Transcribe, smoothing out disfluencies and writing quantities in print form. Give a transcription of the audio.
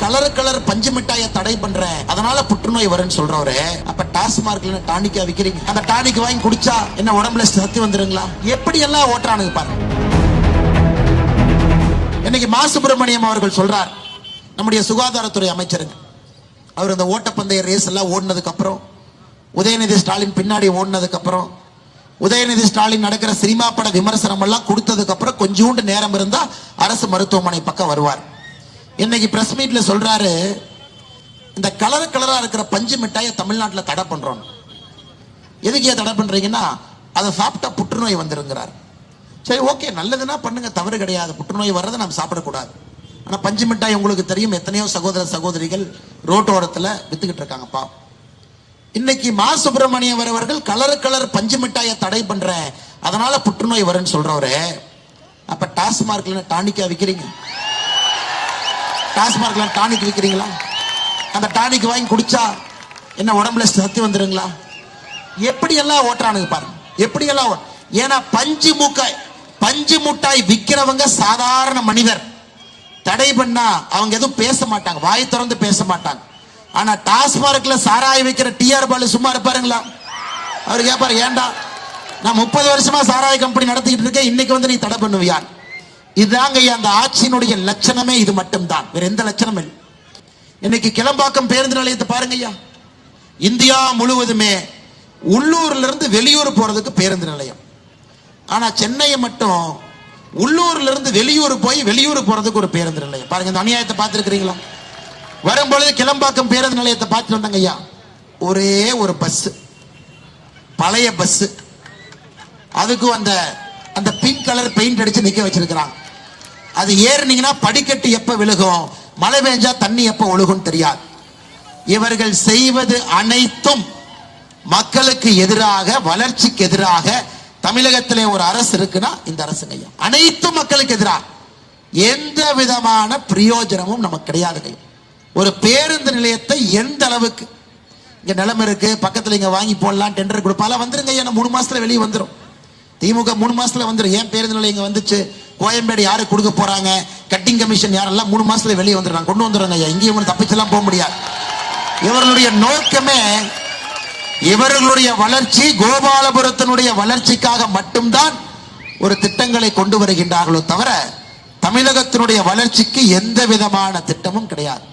Colour பஞ்சு மிட்டாயை தடை பண்றேன், அதனால புற்றுநோய் வரும்னு சொல்றவரு, அப்ப டாஸ்மார்க்ல டானிக்கா விக்கிறீங்க, அந்த டானிக் வாங்கி குடிச்சா என்ன உடம்புல சத்து வந்துருங்களா? எப்படி எல்லாம் ஓட்டுறானுங்க பாருங்க. இன்னைக்கு மா சுப்பிரமணியம் அவர்கள் சொல்றார், நம்முடைய சுகாதாரத்துறை அமைச்சருங்க, அவர் அந்த ஓட்டப்பந்தய ரேஸ் எல்லாம் ஓடினதுக்கு அப்புறம், உதயநிதி ஸ்டாலின் பின்னாடி ஓடினதுக்கு அப்புறம், உதயநிதி ஸ்டாலின் நடக்கிற சினிமா பட விமர்சனம் எல்லாம் கொடுத்ததுக்கு அப்புறம் கொஞ்சோண்டு நேரம் இருந்தா அரசு மருத்துவமனை பக்கம் வருவார். இன்னைக்கு பிரஸ் மீட்ல சொல்றாரு, இந்த கலரா இருக்கிற பஞ்சு மிட்டாயை தமிழ்நாட்டில் தடை பண்றோம். எதுக்கு தடை பண்றீங்கன்னா, அதை சாப்பிட்டா புற்றுநோய் வந்துருங்கிறார். சரி, ஓகே, நல்லதுன்னா பண்ணுங்க, தவறு கிடையாது. புற்றுநோய் வர்றதை நாம் சாப்பிடக்கூடாது. ஆனா பஞ்சு மிட்டாய் உங்களுக்கு தெரியும், எத்தனையோ சகோதர சகோதரிகள் ரோட்டோரத்துல வித்துக்கிட்டு இருக்காங்கப்பா. இன்னைக்கு மா சுப்பிரமணியம் அவர்கள் கலர் பஞ்சு மிட்டாயை தடை பண்றேன், அதனால புற்றுநோய் வரும்னு சொல்றவரு, அப்ப டாஸ்மார்க்ல டானிக்கா விக்கிறீங்க, டாஸ்மார்க்ல டானிக் விக்கிறீங்களா? அந்த டானிக் வாங்கி குடிச்சா என்ன உடம்புல சத்து வந்துருங்களா? எப்படி எல்லாம் ஓட்டுறானுங்க பாருங்க, எப்படி எல்லாம். ஏன்னா பஞ்சு முட்டாய் விக்கிறவங்க சாதாரண மனிதர், தடை பண்ணா அவங்க எதுவும் பேச மாட்டாங்க, வாய் திறந்து பேச மாட்டாங்க. ஆனா டாஸ்மார்க்ல சாராய வைக்கிற டிஆர் பாலு சும்மா இருப்பாருங்களா? அவரு கேட்பாரு, ஏண்டா நான் 30 வருஷமா சாராய கம்பெனி நடத்திக்கிட்டு இருக்கேன், இன்னைக்கு வந்து நீ தடை பண்ணுவியா? இதுதாங்க அந்த ஆட்சியினுடைய லட்சணமே, இது மட்டும்தான், வேற எந்த லட்சணம் இல்லை. இன்னைக்கு கிளம்பாக்கம் பேருந்து நிலையத்தை பாருங்க ஐயா, இந்தியா முழுவதுமே உள்ளூர்ல இருந்து வெளியூர் போறதுக்கு பேருந்து நிலையம். ஆனா சென்னையை மட்டும் உள்ளூர்ல இருந்து வெளியூர் போய் வெளியூர் போறதுக்கு ஒரு பேருந்து நிலையம். பாருங்க, இந்த அநியாயத்தை பார்த்துருக்கிறீங்களா? வரும்பொழுது கிளம்பாக்கம் பேருந்து நிலையத்தை பார்த்துட்டு வந்தாங்க ஐயா, ஒரே ஒரு பஸ், பழைய பஸ், அதுக்கும் அந்த பிங்க் கலர் பெயிண்ட் அடிச்சு நிக்க வச்சிருக்கிறாங்க. அது ஏறினீங்கன்னா படிக்கட்டு எப்ப விழுகும், மழை பெஞ்சா தண்ணி எப்ப ஒழுகும் தெரியாது. இவர்கள் செய்வது அனைத்தும் மக்களுக்கு எதிராக, வளர்ச்சிக்கு எதிராக. தமிழகத்திலே ஒரு அரசு இருக்குன்னா இந்த அரசுங்க ஐயா, அனைத்தும் மக்களுக்கு எதிராக. எந்த விதமான பிரயோஜனமும் நமக்கு கிடையாது. ஒரு பேருந்து நிலையத்தை எந்த அளவுக்கு இங்க நிலைமை இருக்கு, பக்கத்துல இங்க வாங்கி போடலாம், டெண்டர் கொடுப்பால வந்துருங்க ஐயா, 3 மாசத்துல வெளியே வந்துடும். திமுக 3 மாசத்துல வந்துடும். ஏன் பேருந்து நிலையம் இங்க வந்துச்சு, கோயம்பேடு யாரு கொடுக்க போறாங்க, கட்டிங் கமிஷன் யாரெல்லாம் 3 மாசத்துல வெளியே வந்துடுறாங்க, கொண்டு வந்துடுறாங்க ஐயா. இங்கேயும் தப்பிச்செல்லாம் போக முடியாது. இவர்களுடைய நோக்கமே, இவர்களுடைய வளர்ச்சி, கோபாலபுரத்தினுடைய வளர்ச்சிக்காக மட்டும்தான் ஒரு திட்டங்களை கொண்டு வருகின்றார்களோ தவிர தமிழகத்தினுடைய வளர்ச்சிக்கு எந்த விதமான திட்டமும் கிடையாது.